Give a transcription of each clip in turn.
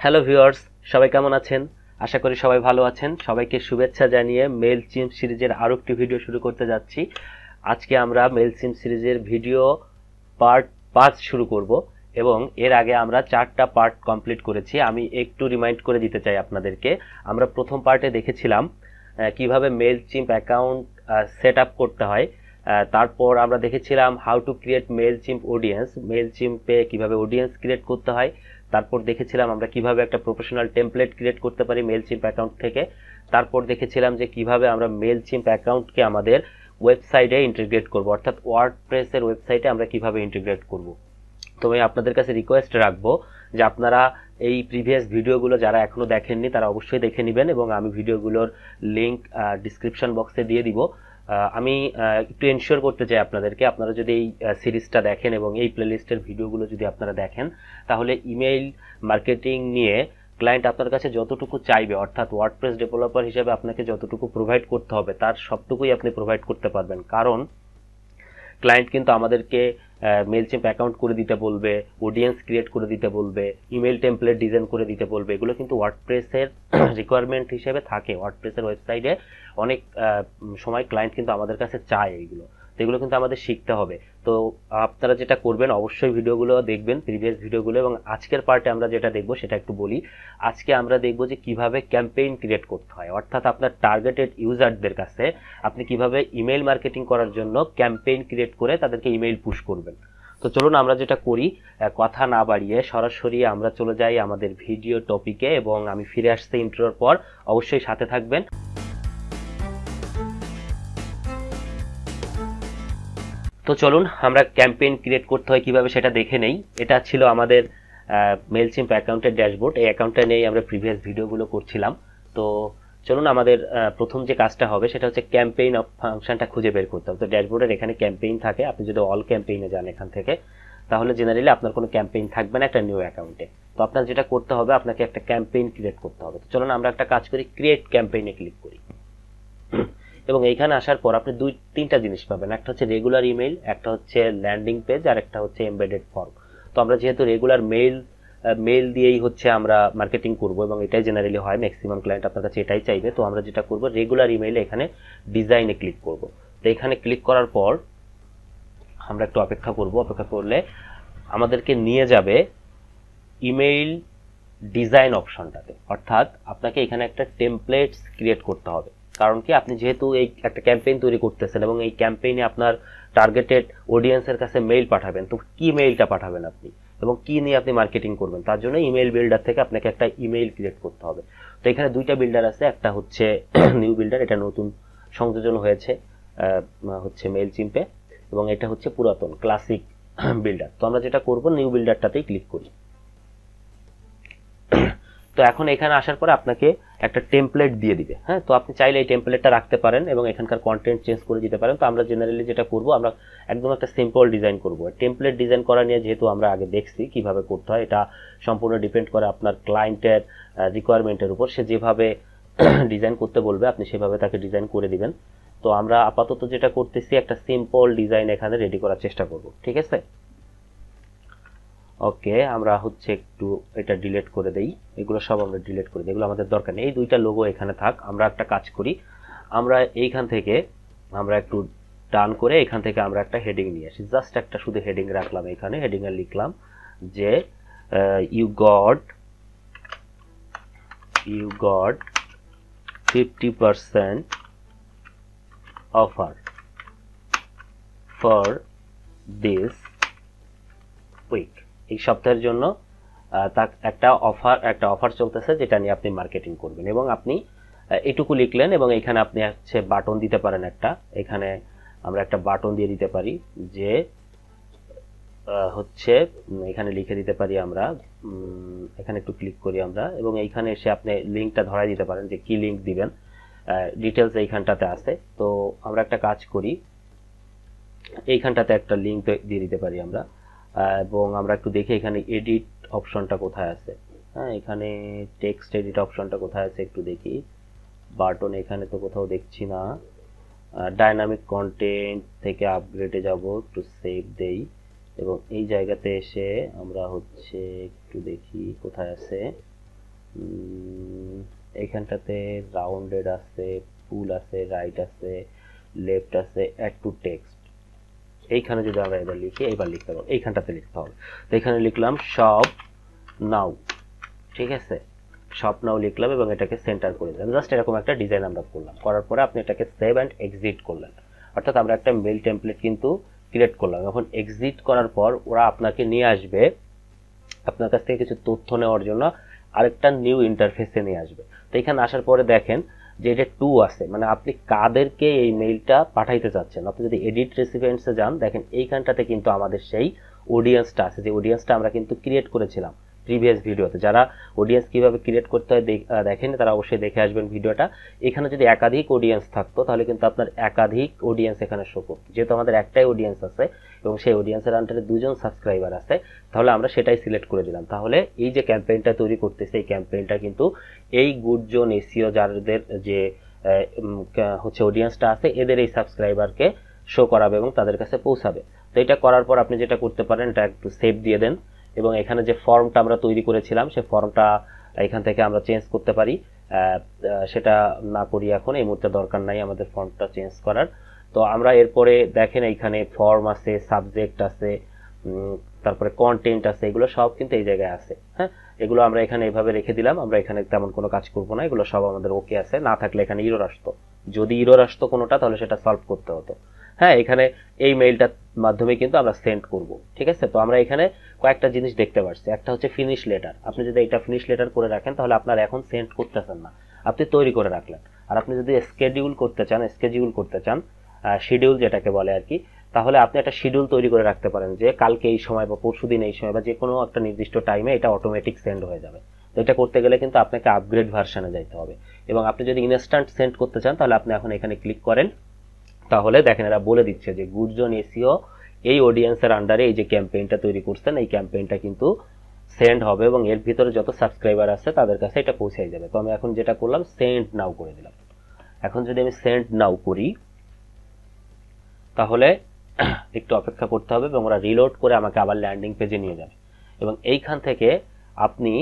Hello viewers, সবাই কেমন আছেন? আশা করি সবাই ভালো আছেন। সবাইকে শুভেচ্ছা জানিয়ে মেইলচিম্প সিরিজের আরো একটি ভিডিও শুরু করতে যাচ্ছি। আজকে আমরা মেইলচিম্প সিরিজের ভিডিও পার্ট 5 শুরু করব এবং এর আগে আমরা 4টা পার্ট কমপ্লিট করেছি। আমি একটু রিমাইন্ড করে দিতে চাই আপনাদেরকে। আমরা প্রথম পার্টে দেখেছিলাম কিভাবে মেইলচিম্প অ্যাকাউন্ট সেট আপ করতে হয়। তারপর আমরা দেখেছিলাম হাউ টু ক্রিয়েট মেইলচিম্প অডিয়েন্স, মেইলচিম্পে কিভাবে অডিয়েন্স ক্রিয়েট করতে হয়। তারপর দেখেছিলাম আমরা কিভাবে একটা প্রফেশনাল টেমপ্লেট ক্রিয়েট করতে পারি মেইলচিম্প অ্যাকাউন্ট থেকে। তারপর দেখেছিলাম যে কিভাবে আমরা মেইলচিম্প অ্যাকাউন্টকে আমাদের ওয়েবসাইটে ইন্টিগ্রেট করব, অর্থাৎ ওয়ার্ডপ্রেসের ওয়েবসাইটে আমরা কিভাবে ইন্টিগ্রেট করব। তো আমি আপনাদের কাছে রিকোয়েস্ট রাখবো যে আপনারা এই প্রিভিয়াস ভিডিওগুলো যারা এখনো দেখেননি তারা অবশ্যই দেখে নেবেন এবং আমি ভিডিওগুলোর লিংক ডিসক্রিপশন বক্সে দিয়ে দিব। আমি একটু এনশিওর করতে চাই আপনাদেরকে, আপনারা যদি এই সিরিজটা দেখেন এবং এই প্লেলিস্টের ভিডিওগুলো যদি আপনারা দেখেন, তাহলে ইমেইল মার্কেটিং নিয়ে ক্লায়েন্ট আপনার কাছে যতটুকু চাইবে, অর্থাৎ ওয়ার্ডপ্রেস ডেভেলপার হিসেবে আপনাকে যতটুকু প্রোভাইড করতে হবে তার সবটুকুই আপনি প্রোভাইড করতে পারবেন। কারণ ক্লায়েন্ট কিন্তু আমাদেরকে মেইলচিম্প অ্যাকাউন্ট করে দিতে বলবে, অডিয়েন্স ক্রিয়েট করে দিতে বলবে, ইমেল টেমপ্লেট ডিজাইন করে দিতে বলবে। এগুলো কিন্তু ওয়ার্ডপ্রেসের রিকোয়ারমেন্ট হিসেবে থাকে। ওয়ার্ডপ্রেসের ওয়েবসাইটে অনেক সময় ক্লায়েন্ট কিন্তু আমাদের কাছে চায় এইগুলো, তো এগুলো কিন্তু আমাদের শিখতে হবে। তো আপনারা যেটা করবেন, অবশ্যই ভিডিওগুলো দেখবেন, প্রিভিয়াস ভিডিওগুলো, এবং আজকের পার্টে আমরা যেটা দেখব সেটা একটু বলি। আজকে আমরা দেখব যে কিভাবে ক্যাম্পেইন ক্রিয়েট করতে হয়, অর্থাৎ আপনার টার্গেটেড ইউজারদের কাছে আপনি কিভাবে ইমেল মার্কেটিং করার জন্য ক্যাম্পেইন ক্রিয়েট করে তাদেরকে ইমেইল পুশ করবেন। তো চলুন আমরা যেটা করি, কথা না বাড়িয়ে সরাসরি আমরা চলে যাই আমাদের ভিডিও টপিকে এবং আমি ফিরে আসছি ইন্ট্রোর পর। অবশ্যই সাথে থাকবেন। তো চলুন আমরা ক্যাম্পেইন ক্রিয়েট করতে হয় কিভাবে সেটা দেখে নেই। এটা ছিল আমাদের মেইলচিম্প অ্যাকাউন্টের ড্যাশবোর্ড। এই অ্যাকাউন্টটা নিয়েই আমরা প্রিভিয়াস ভিডিওগুলো করছিলাম। তো চলুন আমাদের প্রথম যে কাজটা হবে সেটা হচ্ছে ক্যাম্পেইন ফাংশনটা খুঁজে বের করতে হবে। তো ড্যাশবোর্ডের এখানে ক্যাম্পেইন থাকে, আপনি যদি অল ক্যাম্পেইনে যান এখান থেকে, তাহলে জেনারেলি আপনার কোনো ক্যাম্পেইন থাকবে না একটা নিউ অ্যাকাউন্টে। তো আপনার যেটা করতে হবে, আপনাকে একটা ক্যাম্পেইন ক্রিয়েট করতে হবে। তো চলুন আমরা একটা কাজ করি, ক্রিয়েট ক্যাম্পেইনে ক্লিক করি এবং এইখানে আসার পর আপনি তিনটা জিনিস পাবেন। একটা হচ্ছে রেগুলার ইমেইল, একটা হচ্ছে ল্যান্ডিং পেজ, আর একটা হচ্ছে এমবেডেড ফর্ম। তো আমরা যেহেতু রেগুলার মেইল দিয়েই হচ্ছে আমরা মার্কেটিং করব এবং এটাই জেনারেলি হয়, ম্যাক্সিমাম ক্লায়েন্ট আপনার কাছে এটাই চাইবে। তো আমরা যেটা করব, রেগুলার ইমেইলে এখানে ডিজাইনে ক্লিক করব। তো এখানে ক্লিক করার পর আমরা একটু অপেক্ষা করব। অপেক্ষা করলে আমাদেরকে নিয়ে যাবে ইমেইল ডিজাইন অপশনটাতে, অর্থাৎ আপনাকে এখানে একটা টেমপ্লেটস ক্রিয়েট করতে হবে। কারণ কি, আপনি যেহেতু এই একটা ক্যাম্পেইন তৈরি করতেছেন এবং এই ক্যাম্পেইনে আপনার টার্গেটেড অডিয়েন্সের কাছে মেইল পাঠাবেন, তো কি মেইলটা পাঠাবেন আপনি এবং কি নিয়ে আপনি মার্কেটিং করবেন, তার জন্য ইমেইল বিল্ডার থেকে আপনাকে একটা ইমেইল ক্রিয়েট করতে হবে। তো এখানে দুইটা বিল্ডার আছে, একটা হচ্ছে নিউ বিল্ডার, এটা নতুন সংযোজন হয়েছে হচ্ছে মেইলচিম্পে, এবং এটা হচ্ছে পুরাতন ক্লাসিক বিল্ডার। তো আমরা যেটা করব, নিউ বিল্ডারটাতেই ক্লিক করি। তো এখন এখানে আসার পরে আপনাকে একটা টেমপ্লেট দিয়ে দিবে। হ্যাঁ, তো আপনি চাইলে এই টেমপ্লেটটা রাখতে পারেন এবং এখানকার কন্টেন্ট চেঞ্জ করে দিতে পারেন। তো আমরা জেনারেলি যেটা করব, আমরা একদম একটা সিম্পল ডিজাইন করব। টেমপ্লেট ডিজাইন করা নিয়ে যেহেতু আমরা আগে দেখছি কিভাবে করতে হয়, এটা সম্পূর্ণ ডিপেন্ড করে আপনার ক্লায়েন্টের রিকোয়ারমেন্টের উপর। সে যেভাবে ডিজাইন করতে বলবে আপনি সেভাবে তাকে ডিজাইন করে দিবেন। তো আমরা আপাতত যেটা করতেছি, একটা সিম্পল ডিজাইন এখানে রেডি করার চেষ্টা করব, ঠিক আছে? ওকে, আমরা হচ্ছে একটু এটা ডিলিট করে দেই, এগুলো সব আমরা ডিলিট করে দিই, এগুলো আমাদের দরকার নেই। এই দুইটা লোগো এখানে থাক। আমরা একটা কাজ করি, আমরা এইখান থেকে আমরা একটু টান করে এখান থেকে আমরা একটা হেডিং নিয়ে আসি। জাস্ট একটা শুধু হেডিং রাখলাম, এখানে হেডিং এ লিখলাম যে you got 50% offer for this week. এই সপ্তাহের জন্য একটা অফার চলতেছে যেটা নিয়ে আপনি মার্কেটিং করবেন, এবং আপনি এটুকু লিখলেন। এবং এখানে আপনি হচ্ছে বাটন দিতে পারেন একটা, এখানে আমরা একটা বাটন দিয়ে দিতে পারি যে হচ্ছে এখানে লিখে দিতে পারি আমরা, এখানে একটু ক্লিক করি আমরা, এবং এইখানে এসে আপনি লিঙ্কটা ধরাই দিতে পারেন যে কি লিঙ্ক দিবেন। ডিটেলস এইখানটাতে আছে। তো আমরা একটা কাজ করি, এইখানটাতে একটা লিঙ্ক দিয়ে দিতে পারি আমরা, এবং আমরা একটু দেখি এখানে এডিট অপশনটা কোথায় আছে। হ্যাঁ, এখানে টেক্সট এডিট অপশনটা কোথায় আছে একটু দেখি। বাটন এখানে তো কোথাও দেখছি না। ডাইনামিক কন্টেন্ট থেকে আপগ্রেডে যাব, একটু সেভ দেই, এবং এই জায়গাতে এসে আমরা হচ্ছে একটু দেখি কোথায় আছে। এইখানটাতে রাউন্ডেড আছে, ফুল আছে, রাইট আছে, লেফট আছে, অ্যাড টু টেক্সট। এইখানে যদি আমরা এবার লিখি, এইবার লিখতে পারবো, এইখানটাতে লিখতে হবে। তো এখানে লিখলাম শপ নাও, ঠিক আছে, শপ নাও লিখলাম এবং এটাকে সেন্টার করে দিলাম। জাস্ট এরকম একটা ডিজাইন আমরা করলাম, করার পরে আপনি এটাকে সেভ অ্যান্ড এক্সিট করলেন। অর্থাৎ আমরা একটা মেল টেমপ্লেট কিন্তু ক্রিয়েট করলাম। এখন এক্সিট করার পর ওরা আপনাকে নিয়ে আসবে আপনার কাছ থেকে কিছু তথ্য নেওয়ার জন্য আরেকটা নিউ ইন্টারফেসে নিয়ে আসবে। তো এখানে আসার পরে দেখেন যে এটা টু আছে, মানে আপনি কাদেরকে এই মেইলটা পাঠাইতে চাচ্ছেন। আপনি যদি এডিট রেসিপিয়েন্টসে যান, দেখেন এইখানটাতে কিন্তু আমাদের সেই অডিয়েন্সটা আছে, যে অডিয়েন্সটা আমরা কিন্তু ক্রিয়েট করেছিলাম প্রিভিয়াস ভিডিওতে। যারা অডিয়েন্স কিভাবে ক্রিয়েট করতে হয় দেখেন, তারা অবশ্যই দেখে আসবেন ভিডিওটা। এখানে যদি একাধিক অডিয়েন্স থাকতো তাহলে কিন্তু আপনার একাধিক অডিয়েন্স এখানে শো করতো। যেহেতু আমাদের একটাই অডিয়েন্স আছে এবং সেই অডিয়েন্সের আন্ডারে 2জন সাবস্ক্রাইবার আছে, তাহলে আমরা সেটাই সিলেক্ট করে দিলাম। তাহলে এই যে ক্যাম্পেইনটা তৈরি করতেছে, এই ক্যাম্পেইনটা কিন্তু এই গুড জোন এসইও যাদের যে হচ্ছে অডিয়েন্সটা আছে, এদের এই সাবস্ক্রাইবারকে শো করাবে এবং তাদের কাছে পৌঁছাবে। তো এটা করার পর আপনি যেটা করতে পারেন, এটা একটু সেভ দিয়ে দেন এবং এখানে যে ফর্মটা আমরা তৈরি করেছিলাম সেই ফর্মটা এখান থেকে আমরা চেঞ্জ করতে পারি। সেটা না করি এখন, এই মুহূর্তে দরকার নাই আমাদের ফর্মটা চেঞ্জ করার। তো আমরা এরপরে দেখেন এইখানে ফর্ম আছে, সাবজেক্ট আছে, তারপরে কন্টেন্ট আছে, এগুলো সব কিন্তু এই জায়গায় আছে। হ্যাঁ, এগুলো আমরা এখানে এভাবে রেখে দিলাম। আমরা এখানে তেমন কোনো কাজ করব না, এগুলো সব আমাদের ওকে আছে। না থাকলে এখানে ইরর আসতো, যদি ইরর আসতো কোনোটা তাহলে সেটা সলভ করতে হতো। হ্যাঁ, এখানে এই মেইলটার মাধ্যমে কিন্তু আমরা সেন্ড করব, ঠিক আছে। তো আমরা এখানে কয়েকটা জিনিস দেখতে পাচ্ছি। একটা হচ্ছে ফিনিশ লেটার। আপনি যদি এটা ফিনিশ লেটার করে রাখেন তাহলে আপনার এখন সেন্ড করতেছেন না, আপনি তৈরি করে রাখলেন। আর আপনি যদি স্কেডিউল করতে চান শিডিউল যেটাকে বলে আর কি, তাহলে আপনি একটা শিডিউল তৈরি করে রাখতে পারেন যে কালকে এই সময় বা পরশুদিন এই সময় বা যে কোনো একটা নির্দিষ্ট টাইমে এটা অটোমেটিক সেন্ড হয়ে যাবে। তো এটা করতে গেলে কিন্তু আপনাকে আপগ্রেড ভার্সনে যাইতে হবে। এবং আপনি যদি ইনস্ট্যান্ট সেন্ড করতে চান তাহলে আপনি এখন এখানে ক্লিক করেন। তাহলে দেখেন এরা বলে দিচ্ছে যে গুডজন এসইও এই অডিয়েন্সের আন্ডারে এই যে ক্যাম্পেইনটা তৈরি করছেন, এই ক্যাম্পেইনটা কিন্তু সেন্ড হবে এবং এর ভিতরে যত সাবস্ক্রাইবার আছে তাদের কাছে এটা পৌঁছে যাবে। তো আমি এখন যেটা করলাম, সেন্ড নাও করে দিলাম। এখন যদি আমি সেন্ড নাও করি তাহলে একটু অপেক্ষা করতে হবে এবং ওরা রিলোড করে আমাকে আবার ল্যান্ডিং পেজে নিয়ে যাবে। এবং এইখান থেকে আপনি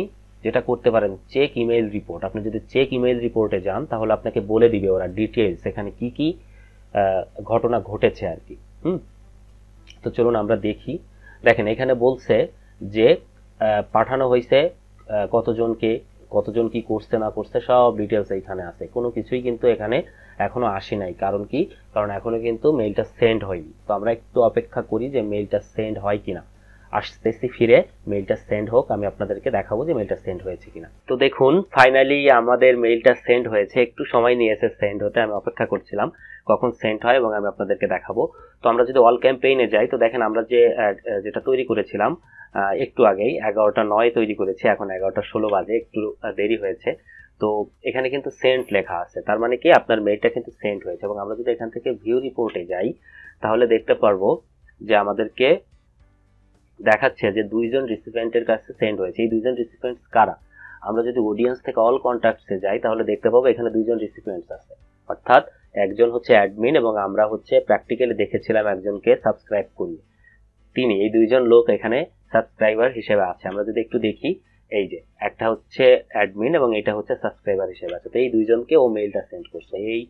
যেটা করতে পারেন, চেক ইমেইল রিপোর্ট। আপনি যদি চেক ইমেইল রিপোর্টে যান তাহলে আপনাকে বলে দিবে ওরা ডিটেইলস এখানে কি কি ঘটনা ঘটেছে আর কি। তো চলুন আমরা দেখি। দেখেন এখানে বলছে যে পাঠানো হয়েছে কতজন কি করছে না করছে সব ডিটেলস এখানে আছে। কোনো কিছুই কিন্তু এখানে এখনো আসে নাই। কারণ কি? কারণ এখনো কিন্তু মেইলটা সেন্ড হয়নি। তো আমরা একটু অপেক্ষা করি যে মেইলটা সেন্ড হয় কিনা। আসতেছি ফিরে, মেইলটা সেন্ড হোক, আমি আপনাদেরকে দেখাবো যে মেইলটা সেন্ড হয়েছে কিনা। তো দেখুন ফাইনালি আমাদের মেইলটা সেন্ড হয়েছে। একটু সময় নিয়েছে সেন্ড হতে, আমি অপেক্ষা করছিলাম কখন সেন্ড হয় এবং আমি আপনাদেরকে দেখাবো। তো আমরা যদি অল ক্যাম্পেইনে যাই তো দেখেন আমরা যেটা তৈরি করেছিলাম একটু আগেই 11:09 তৈরি করেছি, এখন 11:16 বাজে, একটু দেরি হয়েছে। তো এখানে কিন্তু সেন্ড লেখা আছে, তার মানে কি আপনার মেইলটা কিন্তু সেন্ড হয়েছে। এবং আমরা যদি এখান থেকে ভিউ রিপোর্টে যাই তাহলে দেখতে পারবো যে আমাদেরকে দেখাচ্ছে যে 2জন রিসিপিয়েন্টের কাছে সেন্ড হয়েছে। এই 2জন রিসিপিয়েন্টস কারা? আমরা যদি অডিয়েন্স থেকে অল কন্ট্যাক্টসে যাই তাহলে দেখতে পাবো এখানে 2জন রিসিপিয়েন্টস আছে। অর্থাৎ একজন হচ্ছে অ্যাডমিন এবং আমরা হচ্ছে প্র্যাকটিক্যালি দেখেছিলাম একজনকে সাবস্ক্রাইব করিয়ে। তিনি, এই 2জন লোক এখানে সাবস্ক্রাইবার হিসেবে আছে। আমরা যদি একটু দেখি, এই যে একটা হচ্ছে অ্যাডমিন এবং এটা হচ্ছে সাবস্ক্রাইবার হিসেবে আছে। তো এই 2জনকে ও মেইলটা সেন্ড করছে। এই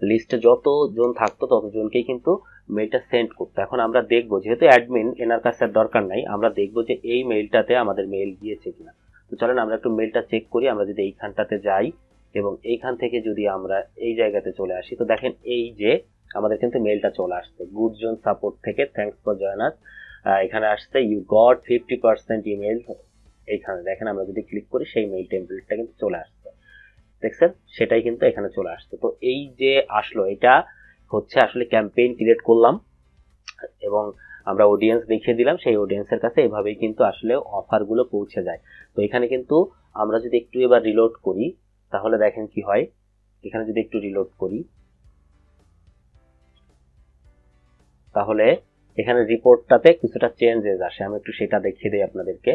লিস্টে যতজন থাকতো ততজনকেই কিন্তু মেইলটা সেন্ড করতো। এখন আমরা দেখবো, যেহেতু অ্যাডমিন এনার কাছে আর দরকার নাই, আমরা দেখবো যে এই মেইলটাতে আমাদের মেইল গিয়েছে কিনা। তো চলেন আমরা একটু মেইলটা চেক করি। আমরা যদি এইখানটাতে যাই এবং এইখান থেকে যদি আমরা এই জায়গাতে চলে আসি তো দেখেন এই যে আমাদের কিন্তু মেইলটা চলে আসছে গুডজন সাপোর্ট থেকে, থ্যাঙ্কস ফর জয়েন আস। এখানে আসছে ইউ গট 50% ইমেল। এইখানে দেখেন আমরা যদি ক্লিক করি সেই মেইল টেমপ্লেটটা কিন্তু চলে আসছে, দেখছেন? সেটাই কিন্তু এখানে চলে আসছে। তো এই যে আসলো, এটা হচ্ছে আসলে ক্যাম্পেইন ক্রিয়েট করলাম এবং আমরা অডিয়েন্স দেখিয়ে দিলাম, সেই অডিয়েন্সের কাছে এভাবেই কিন্তু আসলে অফারগুলো পৌঁছে যায়। তো এখানে কিন্তু আমরা যদি একটু এবার রিলোড করি তাহলে দেখেন কি হয়। এখানে যদি একটু রিলোড করি তাহলে এখানে রিপোর্টটাতে কিছুটা চেঞ্জেস আসে। আমি একটু সেটা দেখিয়ে দিই আপনাদেরকে।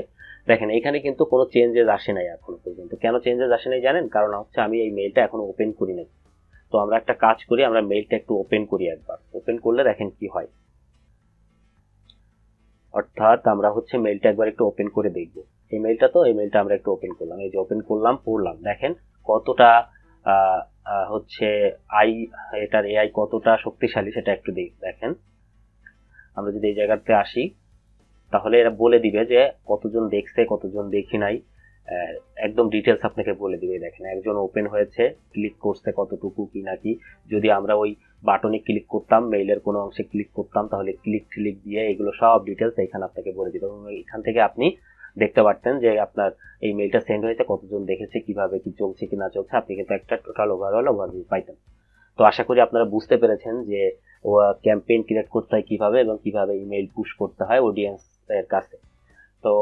দেখেন এখানে কিন্তু কোনো চেঞ্জেস আসে নাই এখনো পর্যন্ত। কেন চেঞ্জেস আসে নাই জানেন? কারণ হচ্ছে আমি এই মেইলটা এখনো ওপেন করি নাই। তো আমরা একটা কাজ করি, আমরা মেইলটা একটু ওপেন করি একবার। ওপেন করলে দেখেন কি হয়। অর্থাৎ আমরা হচ্ছে মেইলটা একবার একটু ওপেন করে দেখব। এই মেইলটা আমরা একটু ওপেন করলাম, এই যে ওপেন করলাম, পড়লাম, দেখেন কতটা হচ্ছে এটার এআই কতটা শক্তিশালী সেটা একটু দেখেন। আমরা যদি এই জায়গাতে আসি তাহলে এরা বলে দিবে যে কতজন দেখছে কতজন দেখি নাই, একদম ডিটেলস আপনাকে বলে দিবে। দেখেন একজন ওপেন হয়েছে, ক্লিক করছে কতটুকু কি নাকি। যদি আমরা ওই বাটনে ক্লিক করতাম, মেইলের কোনো অংশে ক্লিক করতাম, তাহলে ক্লিক দিয়ে এগুলো সব ডিটেলস এখানে আপনাকে বলে দিবে এবং এখান থেকে আপনি দেখতে পারতেন যে আপনার এই মেইলটা সেন্ড হয়েছে, কতজন দেখেছে, কিভাবে কি চলছে কি না চলছে, আপনি কিন্তু একটা টোটাল ওভারভিউ পাইতেন। তো আশা করি আপনারা বুঝতে পেরেছেন যে ক্যাম্পেইন ক্রিয়েট করতে হয় কিভাবে এবং কিভাবে ইমেইল পুশ করতে হয় অডিয়েন্স এর কাছে। তো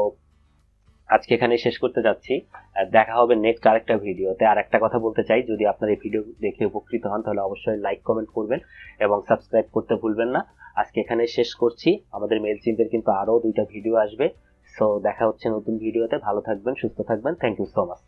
আজকে এখানে শেষ করতে যাচ্ছি, দেখা হবে নেক্সট আরেকটা ভিডিওতে। আর একটা কথা বলতে চাই, যদি আপনার এই ভিডিও দেখে উপকৃত হন তাহলে অবশ্যই লাইক কমেন্ট করবেন এবং সাবস্ক্রাইব করতে ভুলবেন না। আজকে এখানে শেষ করছি, আমাদের মেইলচিম্পের কিন্তু আরো 2টা ভিডিও আসবে। সো দেখা হচ্ছে নতুন ভিডিওতে, ভালো থাকবেন, সুস্থ থাকবেন, থ্যাংক ইউ সো মাচ।